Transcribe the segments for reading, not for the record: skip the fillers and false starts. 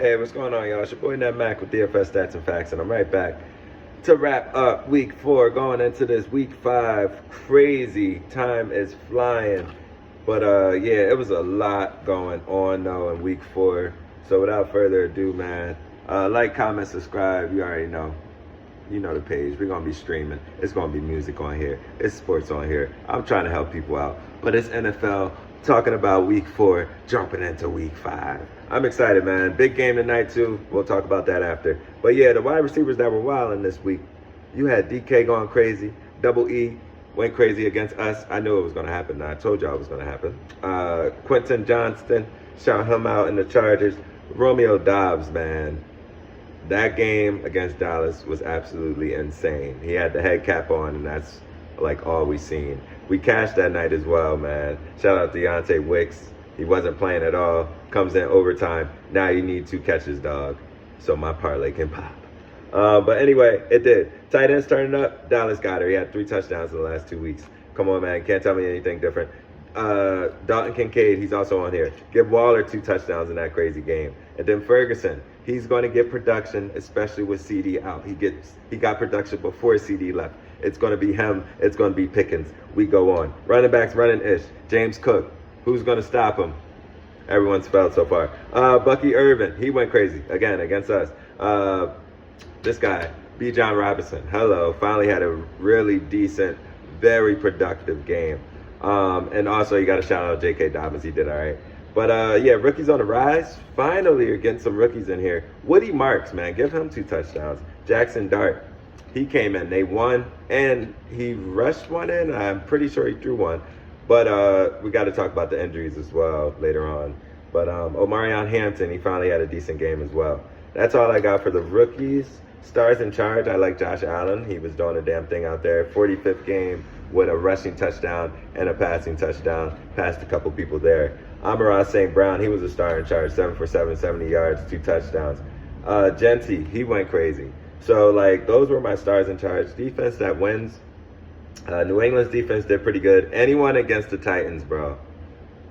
Hey, what's going on, y'all? It's your boy Ned Mac with DFS Stats and Facts, and I'm right back to wrap up week 4, going into this week 5. Crazy time is flying. But yeah, it was a lot going on though in week 4. So without further ado, man, like, comment, subscribe. You already know. You know the page. We're going to be streaming. It's going to be music on here. It's sports on here. I'm trying to help people out. But it's NFL talking about week 4, jumping into week 5. I'm excited, man. Big game tonight, too. We'll talk about that after. But yeah, the wide receivers that were wilding this week. You had DK going crazy. Double E went crazy against us. I knew it was going to happen. I told y'all it was going to happen. Quentin Johnston, shout him out in the Chargers. Romeo Dobbs, man. That game against Dallas was absolutely insane. He had the head cap on, and that's like all we seen. We cashed that night as well, man. Shout out to Deontay Wicks. He wasn't playing at all. Comes in overtime. Now you need 2 catches, dog, so my parlay can pop. But anyway, it did. Tight ends turning up. Dallas got her. He had 3 touchdowns in the last 2 weeks. Come on, man. Can't tell me anything different. Dalton Kincaid, he's also on here. Give Waller 2 touchdowns in that crazy game. And then Ferguson, he's going to get production, especially with CD out. He got production before CD left. It's going to be him. It's going to be Pickens. We go on. Running backs running ish. James Cook, who's going to stop him? Everyone's spelled so far. Bucky Irvin, he went crazy again against us. This guy, B. John Robinson, hello, finally had a really decent, very productive game. And also, you got to shout out J.K. Dobbins. He did all right. But, yeah, rookies on the rise. Finally, you're getting some rookies in here. Woody Marks, man, give him 2 touchdowns. Jackson Dart, he came in. They won, and he rushed one in. I'm pretty sure he threw one. But we got to talk about the injuries as well later on. But Omarion Hampton, he finally had a decent game as well. That's all I got for the rookies. Stars in charge, I like Josh Allen. He was doing a damn thing out there. 45th game with a rushing touchdown and a passing touchdown. Passed a couple people there. Amon-Ra St. Brown, he was a star in charge. 7 for 7, 70 yards, 2 touchdowns. Genty, he went crazy. So, like, those were my stars in charge. Defense that wins. New England's defense did pretty good. Anyone against the Titans, bro,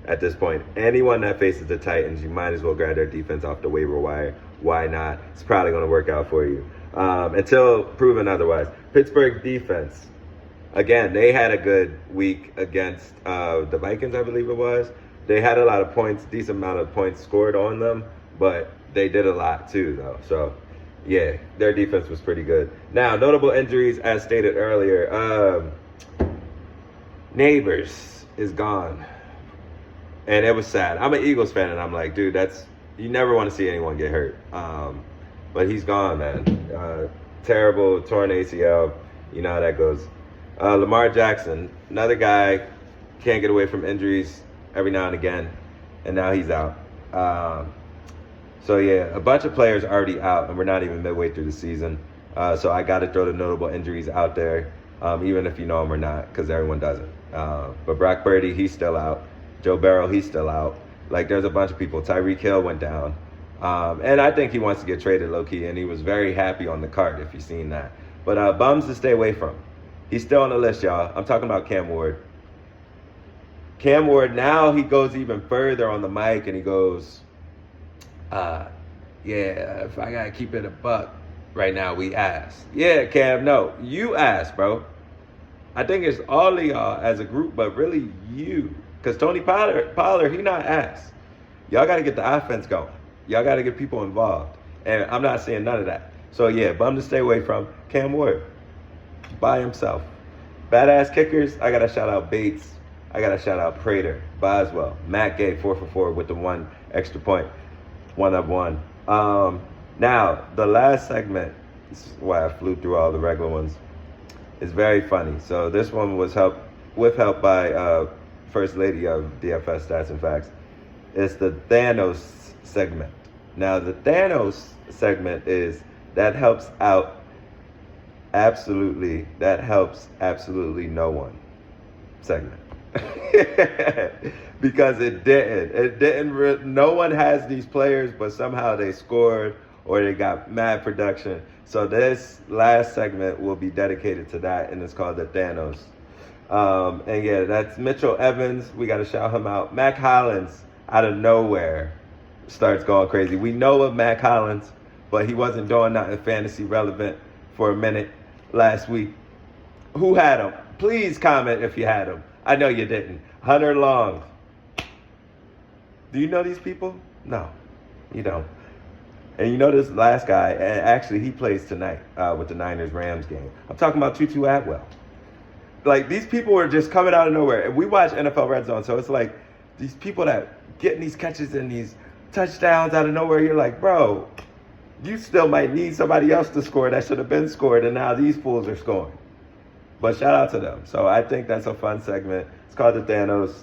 at this point. Anyone that faces the Titans, you might as well grab their defense off the waiver wire. Why not? It's probably going to work out for you. Until proven otherwise. Pittsburgh defense. Again, they had a good week against the Vikings, I believe it was. They had a lot of points, decent amount of points scored on them, but they did a lot too, though. So, yeah, their defense was pretty good. Now, notable injuries, as stated earlier. Neighbors is gone. And it was sad. I'm an Eagles fan, and I'm like, dude, you never want to see anyone get hurt. But he's gone, man. Terrible, torn ACL. You know how that goes. Lamar Jackson, another guy, can't get away from injuries every now and again, and now he's out. So, yeah, a bunch of players already out, and we're not even midway through the season. So I got to throw the notable injuries out there, even if you know them or not, because everyone doesn't. But Brock Purdy, he's still out. Joe Burrow, he's still out. Like, there's a bunch of people. Tyreek Hill went down. And I think he wants to get traded low-key, and he was very happy on the card, if you've seen that. But bums to stay away from. He's still on the list, y'all. I'm talking about Cam Ward. Cam Ward, now he goes even further on the mic, and he goes, yeah, if I got to keep it a buck right now, we ask. Yeah, Cam, no. You ask, bro. I think it's all of y'all as a group, but really you. Because Tony Pollard, he not asked. Y'all got to get the offense going. Y'all got to get people involved. And I'm not saying none of that. So, yeah, bum to stay away from Cam Ward by himself. Badass kickers, I got to shout out Bates. I got to shout out Prater, Boswell. Matt Gay, 4 for 4 with the 1 extra point. 1 of 1. Now, the last segment, this is why I flew through all the regular ones, is very funny. So this one was help by First Lady of DFS Stats and Facts. It's the Thanos segment. Now, the Thanos segment is that helps absolutely no one segment. Because it didn't, no one has these players, but somehow they scored or they got mad production. So this last segment will be dedicated to that, and it's called the Thanos. And yeah, that's Mitchell Evans. We got to shout him out. Mac Hollins, out of nowhere, starts going crazy. We know of Matt Collins, but he wasn't doing nothing fantasy relevant for a minute last week. Who had him? Please comment if you had him. I know you didn't. Hunter Long. Do you know these people? No, you don't. And you know this last guy, and actually he plays tonight with the Niners-Rams game. I'm talking about Tutu Atwell. Like, these people are just coming out of nowhere. And we watch NFL Red Zone, so it's like these people that getting these catches and these touchdowns out of nowhere. You're like, bro, you still might need somebody else to score that should have been scored, and now these fools are scoring. But shout out to them. So I think that's a fun segment. It's called the Thanos,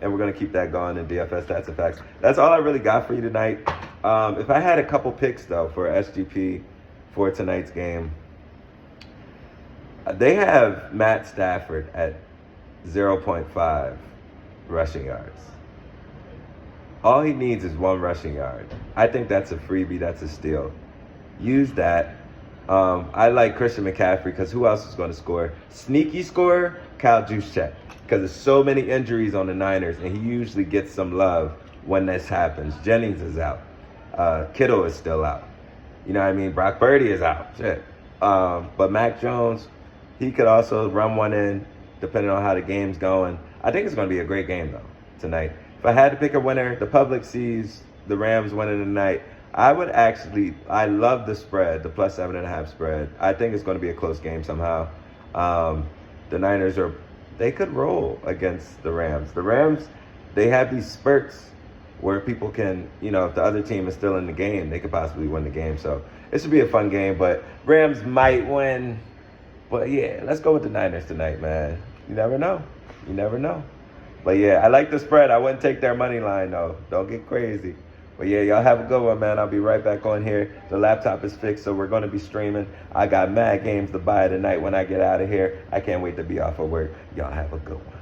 and we're going to keep that going in DFS Stats and Facts. That's all I really got for you tonight. If I had a couple picks, though, for SGP for tonight's game, they have Matt Stafford at 0.5 rushing yards. All he needs is 1 rushing yard. I think that's a freebie. That's a steal. Use that. I like Christian McCaffrey because who else is going to score? Sneaky scorer, Kyle Juszczyk. Because there's so many injuries on the Niners, and he usually gets some love when this happens. Jennings is out. Kittle is still out. You know what I mean? Brock Purdy is out. Shit. But Mac Jones, he could also run one in depending on how the game's going. I think it's going to be a great game, though, tonight. If I had to pick a winner, the public sees the Rams winning tonight. I love the spread, the plus 7.5 spread. I think it's going to be a close game somehow. The Niners they could roll against the Rams. The Rams, they have these spurts where people can, if the other team is still in the game, they could possibly win the game. So it should be a fun game, but Rams might win. But yeah, let's go with the Niners tonight, man. You never know. You never know. But yeah, I like the spread. I wouldn't take their money line, though. Don't get crazy. But yeah, y'all have a good one, man. I'll be right back on here. The laptop is fixed, so we're going to be streaming. I got mad games to buy tonight when I get out of here. I can't wait to be off of work. Y'all have a good one.